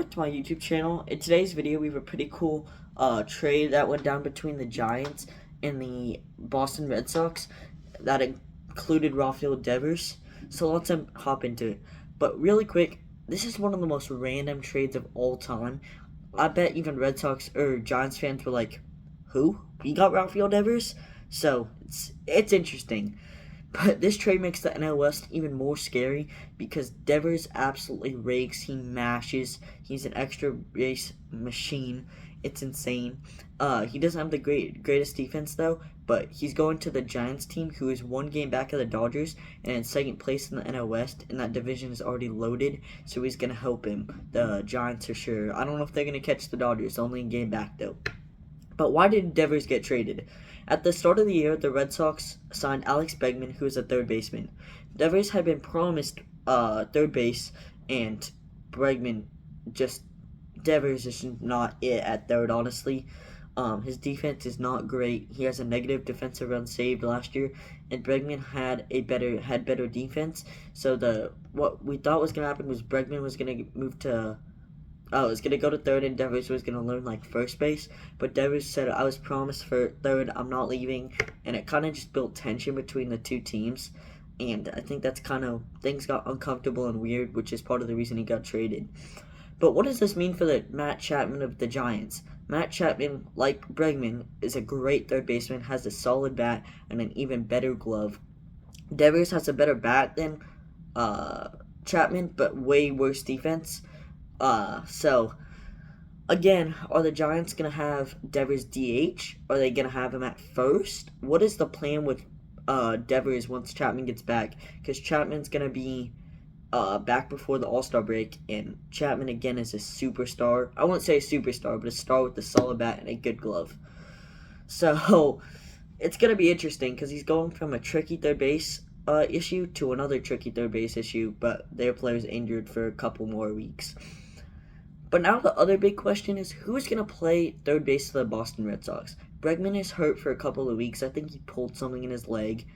back to my YouTube channel. In today's video, we have a pretty cool trade that went down between the Giants and the Boston Red Sox that included Rafael Devers. So let's hop into it. But really quick, this is one of the most random trades of all time. I bet even Red Sox or Giants fans were like, "Who? We got Rafael Devers?" So it's interesting. But this trade makes the NL West even more scary because Devers absolutely rakes. He mashes. He's an extra base machine. It's insane. He doesn't have the greatest defense though, but he's going to the Giants team, who is one game back of the Dodgers and in second place in the NL West, and that division is already loaded. So he's gonna help him. The Giants are sure. I don't know if they're gonna catch the Dodgers. Only a game back though. But why did Devers get traded? At the start of the year, the Red Sox signed Alex Bregman, who is a third baseman. Devers had been promised third base, and Devers is not it at third, honestly. His defense is not great. He has a negative defensive run saved last year, and Bregman had better defense. So what we thought was gonna happen was Bregman was gonna move to was going to go to third and Devers was going to learn like first base, but Devers said, "I was promised for third, I'm not leaving," and it kind of just built tension between the two teams, and I think that's kind of, things got uncomfortable and weird, which is part of the reason he got traded. But what does this mean for the Matt Chapman of the Giants? Matt Chapman, like Bregman, is a great third baseman, has a solid bat, and an even better glove. Devers has a better bat than Chapman, but way worse defense. So again, are the Giants gonna have Devers DH? Are they gonna have him at first? What is the plan with Devers once Chapman gets back? Because Chapman's gonna be back before the All-Star break, and Chapman again is a superstar. I won't say a superstar, but a star with a solid bat and a good glove. So it's gonna be interesting because he's going from a tricky third base issue to another tricky third base issue, but their player's injured for a couple more weeks. But now the other big question is, who is going to play third base for the Boston Red Sox? Bregman is hurt for a couple of weeks. I think he pulled something in his leg.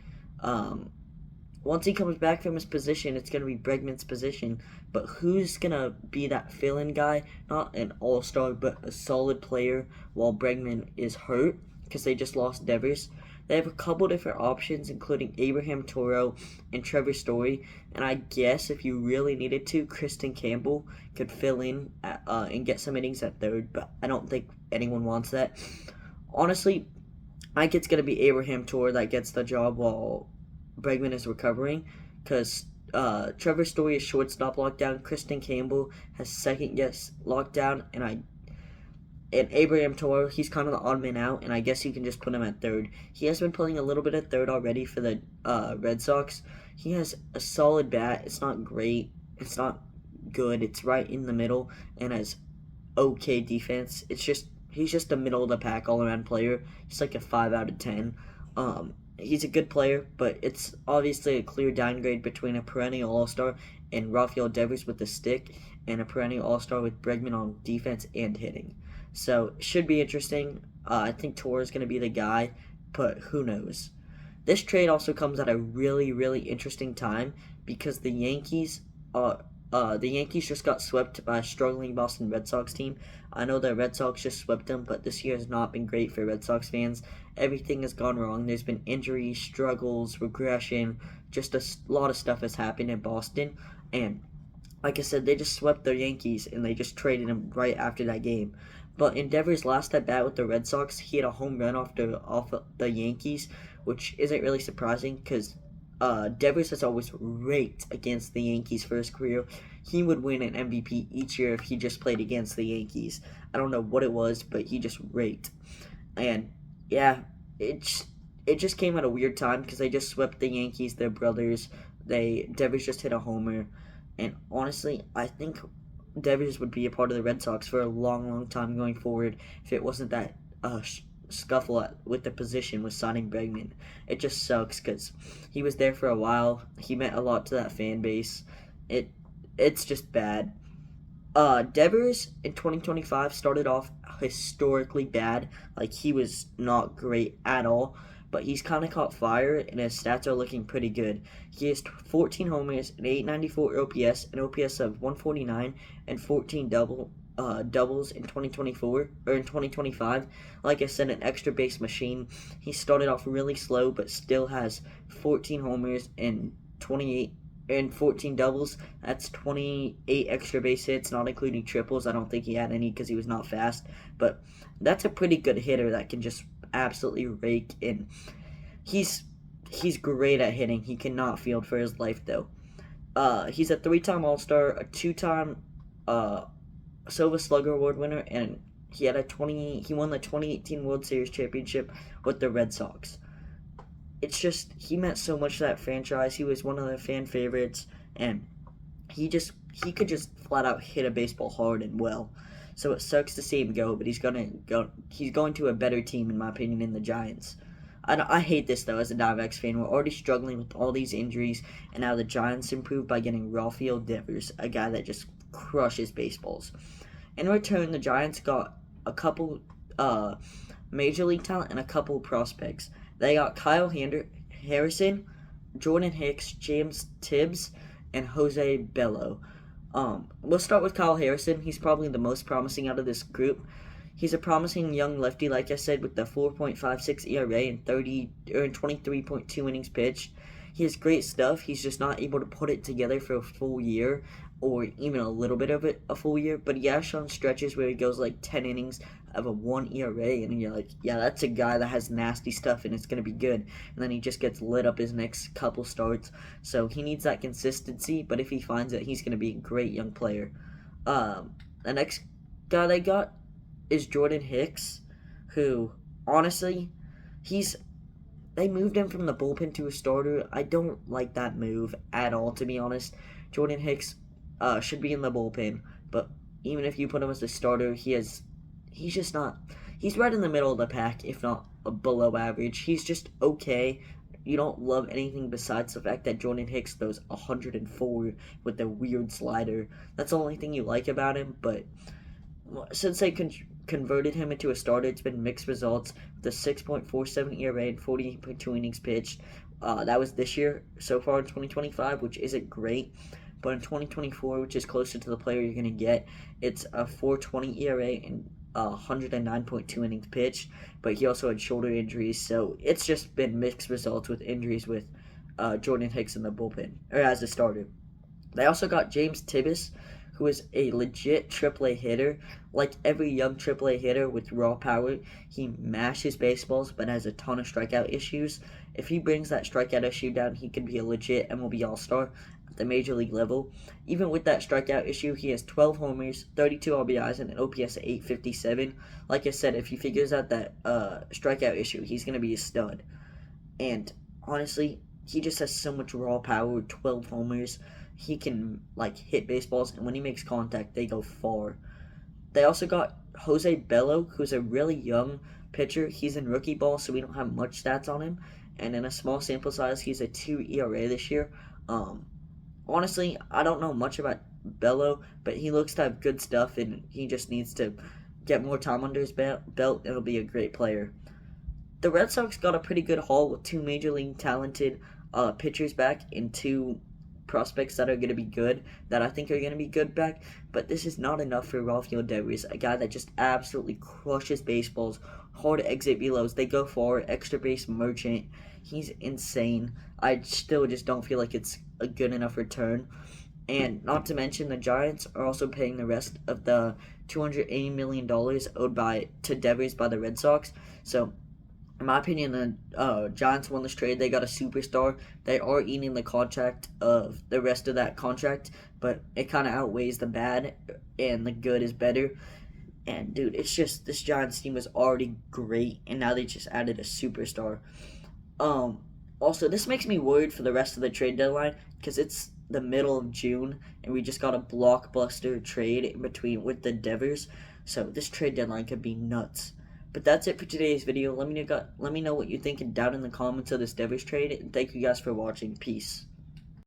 Once he comes back from his position, it's going to be Bregman's position. But who's going to be that fill-in guy? Not an all-star, but a solid player while Bregman is hurt, because they just lost Devers. They have a couple different options, including Abraham Toro and Trevor Story. And I guess if you really needed to, Kristen Campbell could fill in and get some innings at third. But I don't think anyone wants that. Honestly, I think it's going to be Abraham Toro that gets the job while Bregman is recovering. Because Trevor Story is shortstop lockdown. Kristen Campbell has second guess lockdown. And Abraham Toro, he's kind of the odd man out, and I guess you can just put him at third. He has been playing a little bit at third already for the Red Sox. He has a solid bat. It's not great. It's not good. It's right in the middle and has okay defense. He's just a middle of the pack all around player. He's like a 5 out of 10. He's a good player, but it's obviously a clear downgrade between a perennial all-star and Rafael Devers with the stick, and a perennial all-star with Bregman on defense and hitting. So, it should be interesting. I think Toro is going to be the guy, but who knows. This trade also comes at a really, really interesting time because the Yankees just got swept by a struggling Boston Red Sox team. I know the Red Sox just swept them, but this year has not been great for Red Sox fans. Everything has gone wrong. There's been injuries, struggles, regression. Just a lot of stuff has happened in Boston. And like I said, they just swept the Yankees, and they just traded him right after that game. But in Devers' last at bat with the Red Sox, he had a home run off the Yankees, which isn't really surprising because Devers has always raked against the Yankees for his career. He would win an MVP each year if he just played against the Yankees. I don't know what it was, but he just raked. And yeah, it just came at a weird time because they just swept the Yankees, their brothers. Devers just hit a homer, and honestly, I think Devers would be a part of the Red Sox for a long, long time going forward if it wasn't that scuffle with the position with signing Bregman. It just sucks because he was there for a while. He meant a lot to that fan base. It's just bad. Devers in 2025 started off historically bad. Like, he was not great at all. But he's kind of caught fire, and his stats are looking pretty good. He has 14 homers, an 894 OPS, an OPS of 149, and 14 doubles in 2024 or in 2025. Like I said, an extra base machine. He started off really slow, but still has 14 homers and 28 and 14 doubles. That's 28 extra base hits, not including triples. I don't think he had any because he was not fast, but that's a pretty good hitter that can just absolutely rake. And he's great at hitting. He cannot field for his life though. He's a 3-time All-Star, a 2-time Silver Slugger Award winner, and he won the 2018 World Series championship with the Red Sox. It's just, he meant so much to that franchise. He was one of the fan favorites, and he could just flat out hit a baseball hard and well. So it sucks to see him go, but he's going to a better team, in my opinion, in the Giants. I hate this, though, as a Diamondbacks fan. We're already struggling with all these injuries, and now the Giants improved by getting Rafael Devers, a guy that just crushes baseballs. In return, the Giants got a couple major league talent and a couple prospects. They got Kyle Harrison, Jordan Hicks, James Tibbs, and Jose Bello. We'll start with Kyle Harrison. He's probably the most promising out of this group. He's a promising young lefty, like I said, with the 4.56 ERA and 23.2 innings pitched. He has great stuff. He's just not able to put it together for a full year, or even a little bit of it a full year. But he has shown stretches where he goes like 10 innings of a 1 ERA, and you're like, yeah, that's a guy that has nasty stuff, and it's going to be good. And then he just gets lit up his next couple starts. So he needs that consistency, but if he finds it, he's going to be a great young player. The next guy they got is Jordan Hicks, who, honestly, they moved him from the bullpen to a starter. I don't like that move at all, to be honest. Jordan Hicks should be in the bullpen, but even if you put him as a starter, he's just not. He's right in the middle of the pack, if not below average. He's just okay. You don't love anything besides the fact that Jordan Hicks throws 104 with the weird slider. That's the only thing you like about him, but since they converted him into a starter, it's been mixed results with a 6.47 ERA and 48.2 innings pitched. That was this year so far in 2025, which isn't great. But in 2024, which is closer to the player you're going to get, it's a 4.20 ERA and 109.2 innings pitched. But he also had shoulder injuries, so it's just been mixed results with injuries with Jordan Hicks in the bullpen, or as a starter. They also got James Tibbs, who is a legit AAA hitter. Like every young AAA hitter with raw power, he mashes baseballs but has a ton of strikeout issues. If he brings that strikeout issue down, he could be a legit MLB All-Star at the major league level. Even with that strikeout issue, he has 12 homers, 32 RBIs, and an OPS of 857. Like I said, if he figures out that strikeout issue, he's going to be a stud. And honestly, he just has so much raw power, 12 homers. He can hit baseballs, and when he makes contact, they go far. They also got Jose Bello, who's a really young pitcher. He's in rookie ball, so we don't have much stats on him. And in a small sample size, he's a 2 ERA this year. Honestly, I don't know much about Bello, but he looks to have good stuff, and he just needs to get more time under his belt, and he'll be a great player. The Red Sox got a pretty good haul with 2 major league talented pitchers back and 2 prospects that are going to be good, that I think are going to be good back, but this is not enough for Rafael Devers, a guy that just absolutely crushes baseballs, hard exit belows, they go far, extra base merchant. He's insane. I still just don't feel like it's a good enough return. And not to mention, the Giants are also paying the rest of the $280 million owed to Devers by the Red Sox. So in my opinion, the Giants won this trade. They got a superstar. They are eating the contract of the rest of that contract, but it kind of outweighs the bad, and the good is better. And, dude, it's just, this Giants team was already great, and now they just added a superstar. Also, this makes me worried for the rest of the trade deadline, because it's the middle of June, and we just got a blockbuster trade in between with the Devers. So this trade deadline could be nuts. But that's it for today's video. Let me know what you think down in the comments of this Devers trade. And thank you guys for watching. Peace.